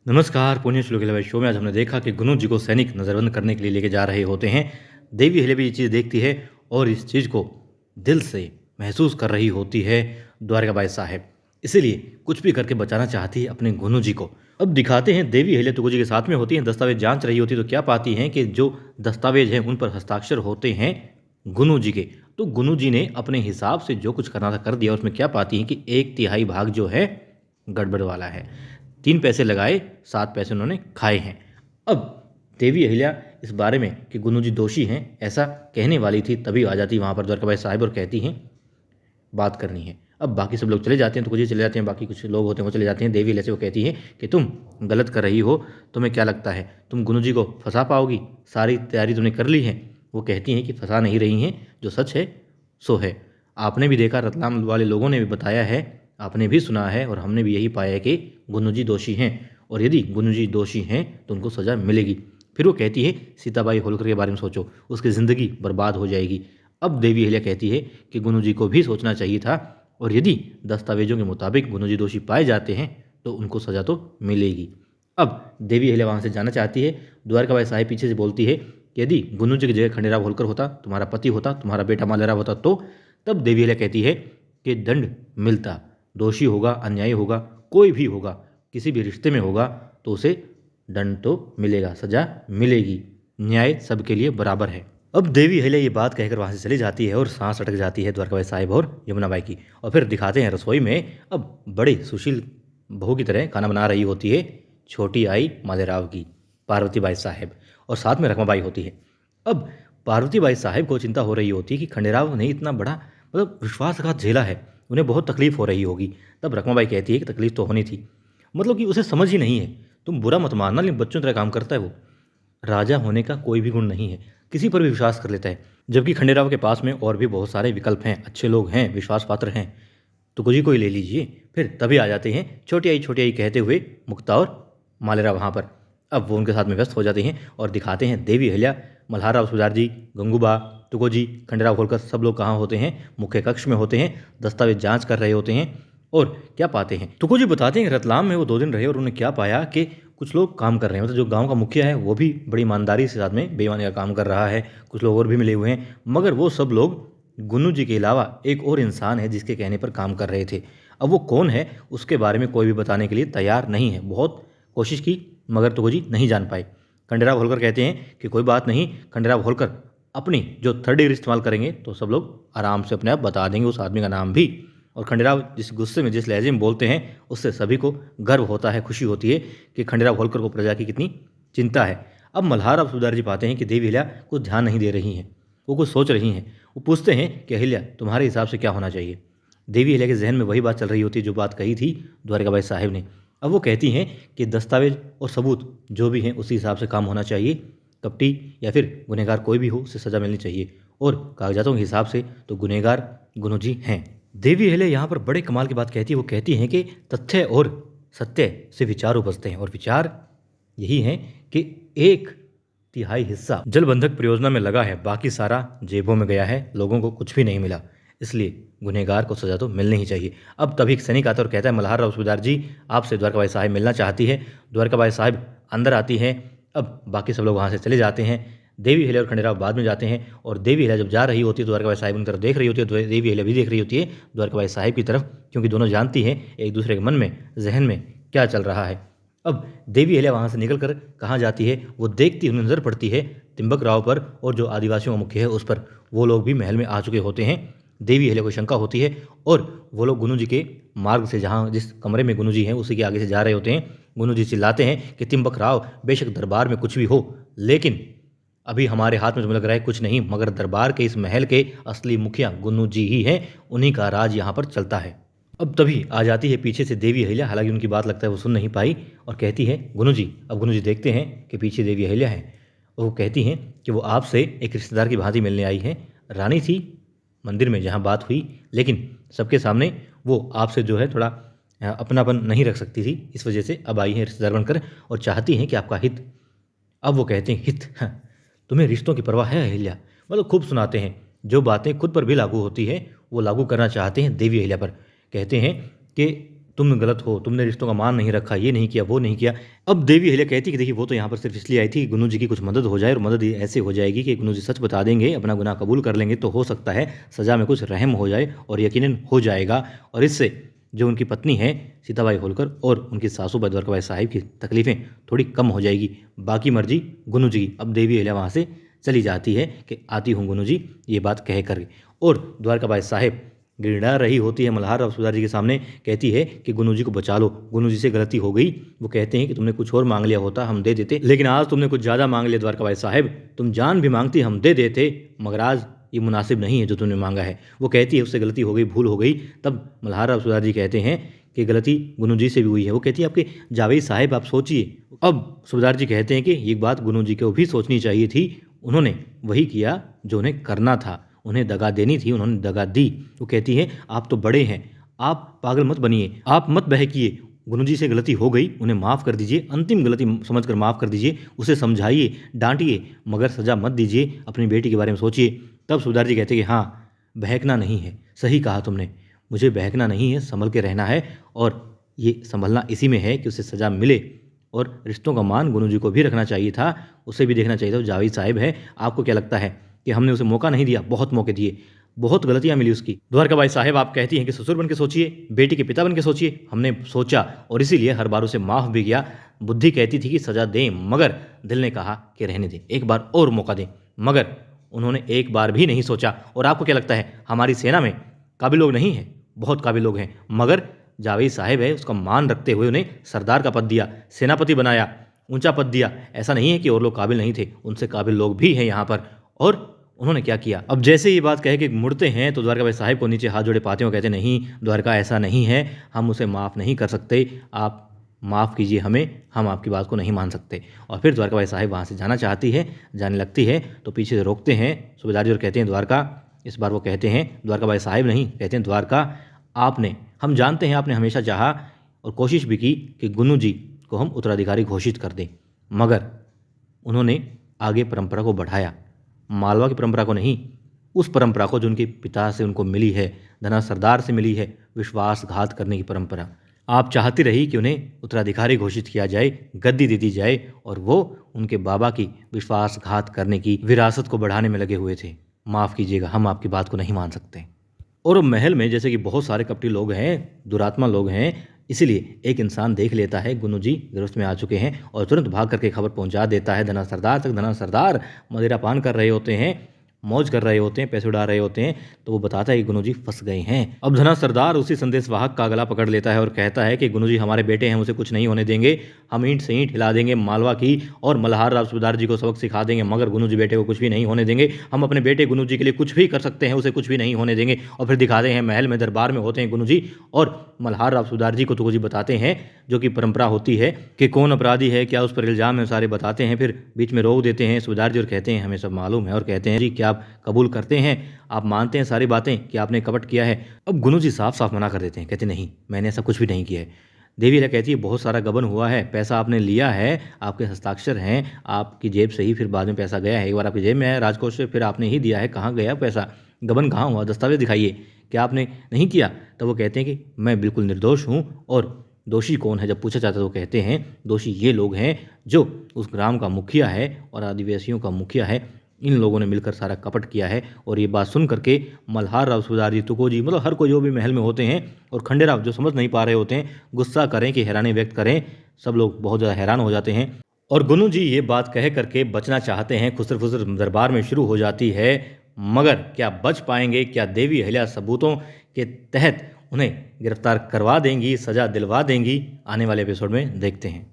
नमस्कार, पुण्य श्लोक इलेवन शो में आज हमने देखा कि गुरु जी को सैनिक नज़रबंद करने के लिए लेके जा रहे होते हैं। देवी अहिल्या भी ये चीज़ देखती है और इस चीज़ को दिल से महसूस कर रही होती है द्वारकाबाई साहब। इसीलिए कुछ भी करके बचाना चाहती है अपने गुरु जी को। अब दिखाते हैं देवी अहिल्या तुगो जी के साथ में होती हैं, दस्तावेज जांच रही होती है तो क्या पाती हैं कि जो दस्तावेज हैं उन पर हस्ताक्षर होते हैं गुरु जी के। तो गुरु जी ने अपने हिसाब से जो कुछ करना था कर दिया। उसमें क्या पाती हैं कि 1/3 भाग जो है गड़बड़ वाला है। 3 पैसे लगाए, 7 पैसे उन्होंने खाए हैं। अब देवी अहिल्या इस बारे में कि गुरु जी दोषी हैं ऐसा कहने वाली थी, तभी आ जाती वहाँ पर द्वारकाबाई साहब और कहती हैं बात करनी है। अब बाकी सब लोग चले जाते हैं, तो कुछ चले जाते हैं, बाकी कुछ लोग होते हैं वो चले जाते हैं। देवी अहिल्या से वो कहती है कि तुम गलत कर रही हो, तुम्हें क्या लगता है तुम गुरु जी को फंसा पाओगी? सारी तैयारी तुमने कर ली है। वो कहती हैं कि फंसा नहीं रही हैं, जो सच है सो है। आपने भी देखा, रतलाम वाले लोगों ने भी बताया है, आपने भी सुना है और हमने भी यही पाया है कि गुरु जी दोषी हैं और यदि गुरु जी दोषी हैं तो उनको सज़ा मिलेगी। फिर वो कहती है सीताबाई होलकर के बारे में सोचो, उसकी ज़िंदगी बर्बाद हो जाएगी। अब देवी अहिल्या कहती है कि गुरु जी को भी सोचना चाहिए था और यदि दस्तावेजों के मुताबिक गुरु जी दोषी पाए जाते हैं तो उनको सज़ा तो मिलेगी। अब देवी अहिल्या वहाँ से जाना चाहती है। द्वारकाबाई साहिब पीछे से बोलती है कि यदि गुरु जी की जगह खंडेराव होलकर होता, तुम्हारा पति होता, तुम्हारा बेटा मालेराव होता तो। तब देवी अहिल्या कहती है कि दंड मिलता, दोषी होगा, अन्यायी होगा, कोई भी होगा, किसी भी रिश्ते में होगा तो उसे दंड तो मिलेगा, सजा मिलेगी, न्याय सबके लिए बराबर है। अब देवी अहिल्या ये बात कहकर वहाँ से चली जाती है और सांस अटक जाती है द्वारकाबाई साहिब और यमुनाबाई की। और फिर दिखाते हैं रसोई में अब बड़े सुशील बहू की तरह खाना बना रही होती है छोटी आई मालेराव की पार्वतीबाई साहब, और साथ में रखमाबाई होती है। अब पार्वतीबाई साहब को चिंता हो रही होती है कि खंडेराव ने इतना बड़ा विश्वासघात झेला है, उन्हें बहुत तकलीफ हो रही होगी। तब रखमाबाई कहती है कि तकलीफ तो होनी थी, मतलब कि उसे समझ ही नहीं है। तुम बुरा मत मानना, लेकिन बच्चों तरह काम करता है वो। राजा होने का कोई भी गुण नहीं है, किसी पर भी विश्वास कर लेता है। जबकि खंडेराव के पास में और भी बहुत सारे विकल्प हैं, अच्छे लोग हैं, विश्वास पात्र हैं, तो कुछ ही कोई ले लीजिए। फिर तभी आ जाते हैं छोटी आई कहते हुए मुक्ता और मालेरा वहाँ पर। अब वो उनके साथ में व्यस्त हो जाते हैं और दिखाते हैं देवी अहिल्या, मल्हारराव सुबेदार जी, गंगूबा, तुगोजी, खंडेराव होलकर सब लोग कहाँ होते हैं? मुख्य कक्ष में होते हैं, दस्तावेज जांच कर रहे होते हैं। और क्या पाते हैं? तुगोजी बताते हैं कि रतलाम में वो 2 दिन रहे और उन्होंने क्या पाया कि कुछ लोग काम कर रहे हैं, मतलब जो गांव का मुखिया है वो भी बड़ी ईमानदारी से साथ में बेईमानी का काम कर रहा है, कुछ लोग और भी मिले हुए हैं, मगर वो सब लोग गुन्नू जी के अलावा एक और इंसान है जिसके कहने पर काम कर रहे थे। अब वो कौन है उसके बारे में कोई भी बताने के लिए तैयार नहीं है। बहुत कोशिश की मगर तुगोजी नहीं जान पाए। खंडेराव होलकर कहते हैं कि कोई बात नहीं, खंडेराव होलकर अपनी जो 3rd डिग्री इस्तेमाल करेंगे तो सब लोग आराम से अपने आप बता देंगे उस आदमी का नाम भी। और खंडेराव जिस गुस्से में, जिस लहजे में बोलते हैं उससे सभी को गर्व होता है, खुशी होती है कि खंडेराव होलकर को प्रजा की कितनी चिंता है। अब मल्हारराव सुबेदार जी पाते हैं कि देवी अहिल्या कुछ ध्यान नहीं दे रही हैं, वो कुछ सोच रही हैं। वो पूछते हैं कि अहिल्या तुम्हारे हिसाब से क्या होना चाहिए? देवी अहिल्या के जहन में वही बात चल रही होती है जो बात कही थी द्वारकाबाई साहिब ने। अब वो कहती हैं कि दस्तावेज और सबूत जो भी हैं उसी हिसाब से काम होना चाहिए। कपटी या फिर गुनहगार कोई भी हो उसे सज़ा मिलनी चाहिए, और कागजातों के हिसाब से तो गुनहगार गुरु जी हैं। देवी अहिल्या यहाँ पर बड़े कमाल की बात कहती है। वो कहती हैं कि तथ्य और सत्य से विचार उपजते हैं और विचार यही हैं कि 1/3 हिस्सा जलबंधक परियोजना में लगा है, बाकी सारा जेबों में गया है, लोगों को कुछ भी नहीं मिला, इसलिए गुनहगार को सजा तो मिलनी ही चाहिए। अब तभी एक सैनिक आता है और कहता है मल्हारराव सुबेदार जी आपसे द्वारकाबाई साहब मिलना चाहती है। द्वारकाबाई साहब अंदर आती हैं। अब बाकी सब लोग वहाँ से चले जाते हैं। देवी अहिल्या और खंडेराव बाद में जाते हैं और देवी अहिल्या जब जा रही होती है द्वारकाबाई साहिब उनकी तरफ देख रही होती है, तो देवी अहिल्या भी देख रही होती है द्वारकाबाई साहिब की तरफ, क्योंकि दोनों जानती हैं एक दूसरे के मन में, जहन में क्या चल रहा है। अब देवी अहिल्या वहाँ से निकल कर कहाँ जाती है? वो देखती हुई नजर पड़ती है तिम्बक राव पर और जो आदिवासियों का मुख्य है उस पर। वो लोग भी महल में आ चुके होते हैं। देवी अहिल्या को शंका होती है और वो लोग गुरु जी के मार्ग से, जहाँ जिस कमरे में गुरु जी हैं उसी के आगे से जा रहे होते हैं। गुरु जी चिल्लाते हैं कि तिम्बक राव बेशक दरबार में कुछ भी हो, लेकिन अभी हमारे हाथ में तो लग रहा है कुछ नहीं, मगर दरबार के इस महल के असली मुखिया गुरु जी ही हैं, उन्हीं का राज यहाँ पर चलता है। अब तभी आ जाती है पीछे से देवी अहिल्या, हालांकि उनकी बात लगता है वो सुन नहीं पाई, और कहती है गुरु जी। अब गुरु जी देखते हैं कि पीछे देवी अहिल्या है। वो कहती हैं कि वो आपसे एक रिश्तेदार की भांति मिलने आई हैं। रानी थी मंदिर में जहाँ बात हुई, लेकिन सबके सामने वो आपसे जो है थोड़ा अपनापन नहीं रख सकती थी, इस वजह से अब आई है रिश्तेदार बनकर और चाहती हैं कि आपका हित। अब वो कहते हैं हित? हाँ, तुम्हें रिश्तों की परवाह है अहिल्या? मतलब खूब सुनाते हैं, जो बातें खुद पर भी लागू होती है वो लागू करना चाहते हैं देवी अहिल्या पर। कहते हैं कि तुम गलत हो, तुमने रिश्तों का मान नहीं रखा, ये नहीं किया, वो नहीं किया। अब देवी अहिल्या कहती कि देखिए वो तो यहाँ पर सिर्फ इसलिए आई थी कि गुनू जी की कुछ मदद हो जाए, और मदद ऐसे हो जाएगी कि गुनू जी सच बता देंगे, अपना गुनाह कबूल कर लेंगे, तो हो सकता है सज़ा में कुछ रहम हो जाए, और यकीनन हो जाएगा। और इससे जो उनकी पत्नी है सीताबाई होलकर और उनकी सासू बाई द्वारकाबाई साहिब की तकलीफ़ें थोड़ी कम हो जाएगी। बाकी मर्जी गुनू जी की। अब देवी अहिल्या वहाँ से चली जाती है कि आती हूँ गुनू जी, ये बात कह कर। और द्वारकाबाई साहिब गिड़गिड़ा रही होती है मल्हार राव सूबेदार जी के सामने, कहती है कि गुनू जी को बचा लो, गुनू जी से गलती हो गई। वो कहते हैं कि तुमने कुछ और मांग लिया होता हम दे देते, लेकिन आज तुमने कुछ ज़्यादा मांग लिया द्वारकाबाई साहिब, तुम जान भी मांगती हम दे देते, मगर आज ये मुनासिब नहीं है जो तुमने मांगा है। वो कहती है उससे गलती हो गई, भूल हो गई। तब मल्हार राव सूबेदार जी कहते हैं कि गलती गुनू जी से भी हुई है। वो कहती है आपके जावेद साहिब आप सोचिए। अब सूबेदार जी कहते हैं कि ये बात गुनू जी को भी सोचनी चाहिए थी, उन्होंने वही किया जो उन्हें करना था, उन्हें दगा देनी थी, उन्होंने दगा दी। वो कहती है आप तो बड़े हैं, आप पागल मत बनिए, आप मत बहकिए, गुनू जी से गलती हो गई, उन्हें माफ़ कर दीजिए, अंतिम गलती समझकर माफ़ कर दीजिए, उसे समझाइए, डांटिए, मगर सज़ा मत दीजिए, अपनी बेटी के बारे में सोचिए। तब सूबेदार जी कहते हैं कि हाँ, बहकना नहीं है, सही कहा तुमने, मुझे बहकना नहीं है, संभल के रहना है, और ये संभलना इसी में है कि उसे सज़ा मिले। और रिश्तों का मान गुनू जी को भी रखना चाहिए था, उसे भी देखना चाहिए था। जावेद साहिब है, आपको क्या लगता है कि हमने उसे मौका नहीं दिया? बहुत मौके दिए, बहुत गलतियां मिली उसकी। द्वारकाबाई साहिब आप कहती हैं कि ससुर बन के सोचिए, बेटी के पिता बन के सोचिए, हमने सोचा और इसीलिए हर बार उसे माफ़ भी किया। बुद्धि कहती थी कि सज़ा दें, मगर दिल ने कहा कि रहने दें, एक बार और मौका दें, मगर उन्होंने एक बार भी नहीं सोचा। और आपको क्या लगता है हमारी सेना में काबिल लोग नहीं हैं? बहुत काबिल लोग हैं, मगर जावेद साहिब है, उसका मान रखते हुए उन्हें सरदार का पद दिया, सेनापति बनाया, ऊंचा पद दिया। ऐसा नहीं है कि और लोग काबिल नहीं थे, उनसे काबिल लोग भी हैं यहाँ पर। और उन्होंने क्या किया? अब जैसे ये बात कह के मुड़ते हैं तो द्वारकाबाई साहिब को नीचे हाथ जोड़े पाते हैं और कहते नहीं द्वारका, ऐसा नहीं है, हम उसे माफ़ नहीं कर सकते, आप माफ़ कीजिए हमें, हम आपकी बात को नहीं मान सकते। और फिर द्वारकाबाई साहिब वहाँ से जाना चाहती है, जाने लगती है तो पीछे से रोकते हैं सूबेदार जी और कहते हैं द्वारका। इस बार वो कहते हैं द्वारकाबाई साहिब नहीं, कहते हैं द्वारका, आपने, हम जानते हैं आपने हमेशा चाहा और कोशिश भी की कि गुनू जी को हम उत्तराधिकारी घोषित कर दें, मगर उन्होंने आगे परंपरा को बढ़ाया, मालवा की परंपरा को नहीं, उस परंपरा को जो उनके पिता से उनको मिली है, धना सरदार से मिली है, विश्वासघात करने की परंपरा। आप चाहती रही कि उन्हें उत्तराधिकारी घोषित किया जाए, गद्दी दे दी जाए, और वो उनके बाबा की विश्वासघात करने की विरासत को बढ़ाने में लगे हुए थे। माफ़ कीजिएगा, हम आपकी बात को नहीं मान सकते। और महल में जैसे कि बहुत सारे कपटी लोग हैं, दुरात्मा लोग हैं, इसीलिए एक इंसान देख लेता है गुनू जी गिरफ्त में आ चुके हैं और तुरंत भाग करके खबर पहुंचा देता है धना सरदार तक। धना सरदार मदिरा पान कर रहे होते हैं, मौज कर रहे होते हैं, पैसे उड़ा रहे होते हैं, तो वो बताता है कि गुनू जी फंस गए हैं। अब धना सरदार उसी संदेशवाहक का गला पकड़ लेता है और कहता है कि गुनू जी हमारे बेटे हैं, उसे कुछ नहीं होने देंगे, हम ईंट से ईंट हिला देंगे मालवा की, और मल्हार राव सूबेदार जी को सबक सिखा देंगे, मगर गुनू जी बेटे को कुछ भी नहीं होने देंगे। हम अपने बेटे गुनू जी के लिए कुछ भी कर सकते हैं, उसे कुछ भी नहीं होने देंगे। और फिर दिखाते हैं महल में दरबार में होते हैं गुनू जी, और मल्हार राव सूबेदार जी को तुगो जी बताते हैं, जो कि परंपरा होती है कि कौन अपराधी है, क्या उस पर इल्ज़ाम है, सारे बताते हैं। फिर बीच में रोक देते हैं सूबेदार जी और कहते हैं हमें सब मालूम है, और कहते हैं जी क्या आप कबूल करते हैं, आप मानते हैं सारी बातें कि आपने कपट किया है? अब गुनू जी साफ साफ मना कर देते हैं, कहते नहीं, मैंने ऐसा कुछ भी नहीं किया है। देवी अहिल्या कहती है बहुत सारा गबन हुआ है, पैसा आपने लिया है, आपके हस्ताक्षर हैं, आपकी जेब से ही फिर बाद में पैसा गया है, एक बार आपकी जेब में है राजकोष से, फिर आपने ही दिया है, कहाँ गया पैसा, गबन कहाँ हुआ, दस्तावेज दिखाइए, क्या आपने नहीं किया? तब वो कहते हैं कि मैं बिल्कुल निर्दोष हूँ। और दोषी कौन है जब पूछा जाता है तो कहते हैं दोषी ये लोग हैं जो उस ग्राम का मुखिया है और आदिवासियों का मुखिया है, इन लोगों ने मिलकर सारा कपट किया है। और ये बात सुन करके मल्हार राव सूबेदार जी, तुको जी, मतलब हर कोई जो भी महल में होते हैं, और खंडेराव जो समझ नहीं पा रहे होते हैं, गुस्सा करें कि हैरानी व्यक्त करें, सब लोग बहुत ज़्यादा हैरान हो जाते हैं। और गुनू जी ये बात कह करके बचना चाहते हैं, खुसर फुसर दरबार में शुरू हो जाती है, मगर क्या बच पाएंगे? क्या देवी अहिल्या सबूतों के तहत उन्हें गिरफ्तार करवा देंगी, सज़ा दिलवा देंगी? आने वाले एपिसोड में देखते हैं।